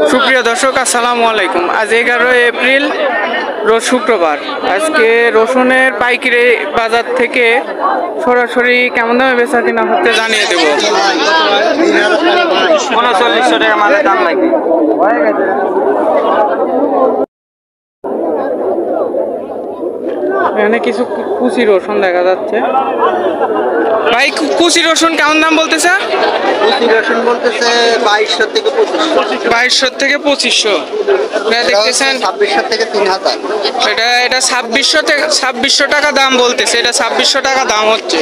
সুপ্রিয় দর্শক, আসসালামু আলাইকুম। আজ 11 এপ্রিল, রোজ শুক্রবার। আজকে রসুনের পাইকারি বাজার থেকে সরাসরি কেমন দামে বেচা কিনা হচ্ছে জানিয়ে দেব। 3900 টাকা মালের দাম লাগবে। এখানে কিছু কুচি রসুন দেখা যাচ্ছে। ভাই, কুচি রসুন কেমন দাম বলতেছে? কুচি রসুন বলতেছে 2200 থেকে 2500। 2200 থেকে 2500। দেখতেছেন 2600 থেকে 3000। এটা 2600 টাকা দাম বলতেছে। এটা 2600 টাকা দাম হচ্ছে।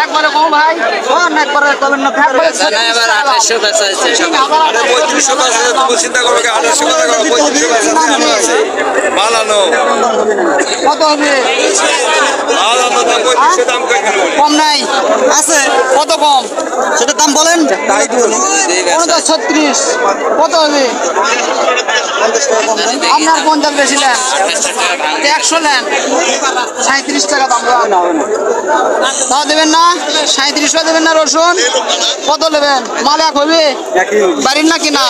একবারে কম ভাই, কোন একবারে কমেন না থাকবে না। এবার 2800 বেচা আছে সকাল। আরে 3500 বেচা আছে, তুমি চিন্তা করো কি 2800 টাকা 3500 বেচা আছে। মালানো কত হবে? মালানো তো 3500 দাম কই কিলো কম নাই আছে। কত কম সেটা দাম বলেন। তাই দিও 36 কত হবে? 50 টাকা কম দেন। আপনার 50 বেশি নেন, 100 নেন, 37 টাকা দাম তাও দেবেন না? 3700 দেবেন না? রসুন কত নেবেন? মাল এক হবে বাড়ির না কিনা?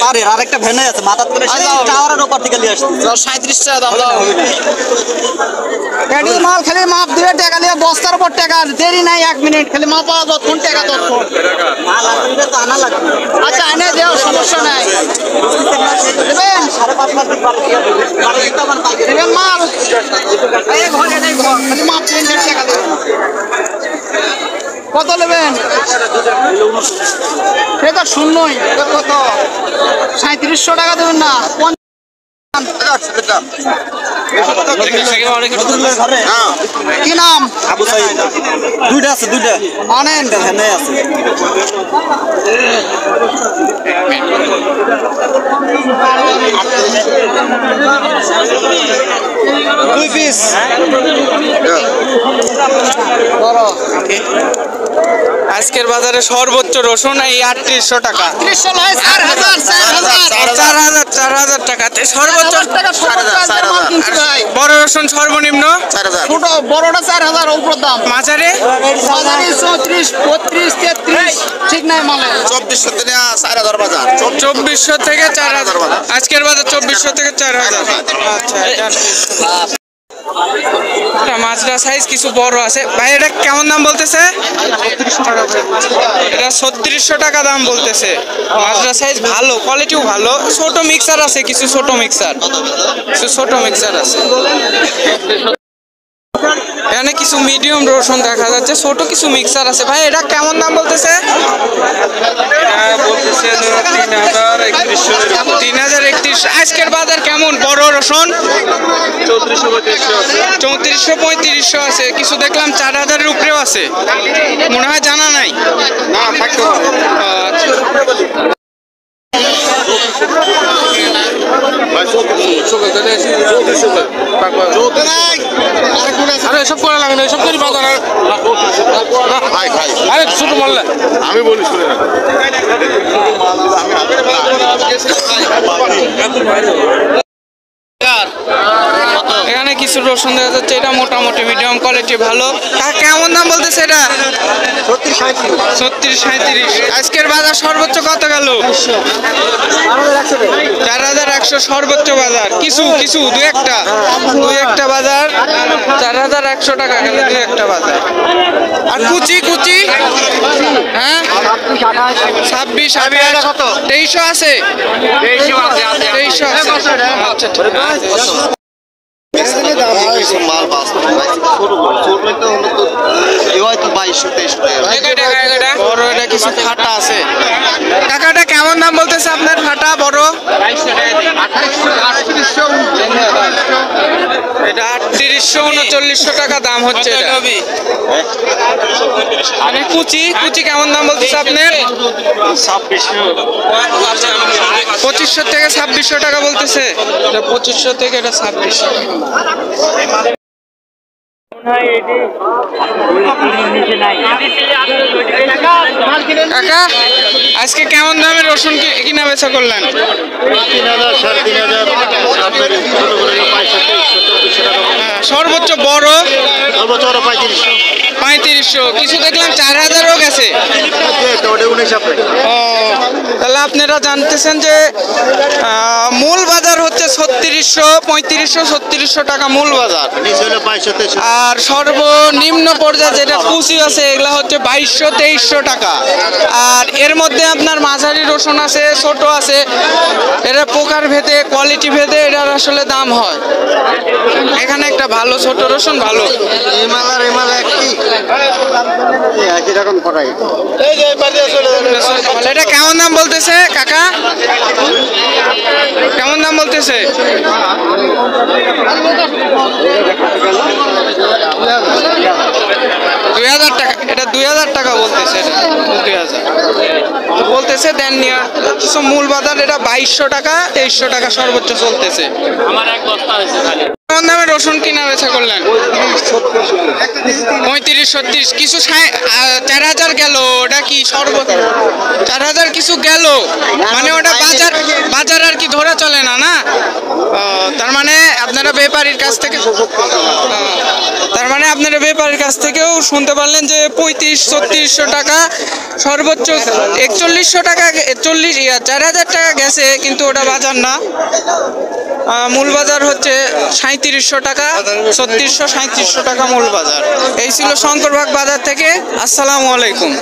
বাড়ির আরেকটা ভ্যানে আছে মাথার করে টাওয়ারের উপর থেকে নিয়ে আসছে। 37 টাকা দাম দাও হবে না। এডি মাল খালি মাপ দিবে, টাকা নিয়ে বস্তার উপর টাকা। দেরি নাই 1 মিনিট, খালি মাপা যতক্ষণ টাকা ততক্ষণ মাল আসলে তো আনা লাগবে। আচ্ছা এনে দেও, সমস্যা নাই। দেবেন 5.5 লাখ দেবেন মাল। এই ঘরে নেই ঘর, খালি মাপ দিন, টাকা দেবেন। কত নেবেন? সেটা শূন্যই। কত? 3700 টাকা দেবেন না? কি নাম? আবু সাইদ। দুইটা আছে, দুইটা আনেন। এখানে আছে দুই পিস বড়। আজকের বাজারে সর্বোচ্চ রসুন এই 3800 টাকা। 4000 টাকাতে সর্বোচ্চ। বড় রসুন সর্বনিম্ন 4000। ছোট বড়টা 4000 উপর দাম। মাঝারে 34 35 33 ঠিক নাই মালে। 2400 থেকে 4000 বাজার। 2400 থেকে 4000 আজকের বাজার 2400 থেকে 4000। আচ্ছা, মাছটা সাইজ কিছু বড় আছে। ভাই এটা কেমন দাম বলতেছে? এটা 3600 টাকা দাম বলতেছে। মাছটা সাইজ ভালো, কোয়ালিটিও ভালো। ছোট মিক্সার আছে, কিছু ছোট মিক্সার আছে। এখানে কিছু মিডিয়াম রসুন দেখা যাচ্ছে, ছোট কিছু মিক্সার আছে। ভাই এটা কেমন দাম বলতেছে? 3031। আজকের বাজার কেমন? বড় রসুন 3400-3500 আছে। কিছু দেখলাম 4000-এর উপরেও আছে, মনে হয় জানা নাই। এসব করা লাগে না, এসব করি বাজার। আরে ছোট মারলে আমি বলি শুনে না। এখানে কিছু রসুন দেখা যাচ্ছে, এটা মোটামুটি মিডিয়াম কোয়ালিটি ভালো। কেমন দাম বলতেছে এটা? 36-37। আজকের বাজার সর্বোচ্চ কত গেল? 4100 সর্বোচ্চ বাজার। কিছু দু একটা বাজার 4100 টাকা গেল, দু একটা বাজার। আর কুচি হ্যাঁ 26 2300 আছে। 2300 আছে। আচ্ছা, ঠিক আছে। মাল বড় এটা কিছু ফাটা আছে। টাকাটা কেমন দাম বলতেছে আপনার? ফাটা বড় এটা 3800-3900 টাকা দাম হচ্ছে। মানে কুচি কেমন দাম বলতেছে আপনার? 2500 থেকে 2600 টাকা বলতেছে। এটা 2500 থেকে এটা 2600। কাকা, আজকে কেমন দামের রসুন কিনা বেচা করলেন? 3000, 3500। সর্বোচ্চ বড় 3500। 3500, কিছু দেখলাম 4000ও গেছে। ও, তাহলে আপনারা জানতেছেন যে মূল বাজার হচ্ছে 3600, 3500, 3600 টাকা মূল বাজার। আর সর্বনিম্ন পর্যায়ে যেটা কুচি আছে এগুলা হচ্ছে 2200, 2300 টাকা। আর এর মধ্যে আপনার মাঝারি রসুন আছে, ছোট আছে, এটা প্রকার ভেদে কোয়ালিটি ভেদে এটার আসলে দাম হয়। এখানে একটা ভালো ছোট রসুন ভালো। এটা কেমন দাম বলতেছে কাকা? কেমন দাম বলতেছে? 2000 টাকা। এটা 2000 টাকা বলতেছে। এটা 2000 বলতেছে। দেন মূল বাজার এটা 2200 টাকা, 2300 টাকা সর্বোচ্চ চলতেছে। কেমন দামে রসুন কিনা বেচা করলেন? 35, 36, কিছু 4000 গেল। ওটা কি সর্বোচ্চ 4000 কিছু গেল, মানে ওটা বাজার আর কি ধরে চলে না না। তার মানে আপনারা ব্যাপারীর কাছ থেকে থেকেও শুনতে পারলেন যে 3500-3600 টাকা সর্বোচ্চ, 4100 টাকা, 4000 টাকা গেছে, কিন্তু ওটা বাজার না। মূল বাজার হচ্ছে 3700 টাকা, 3600-3700 টাকা মূল বাজার। এই ছিল শঙ্করবাগ বাজার থেকে। আসসালামু আলাইকুম।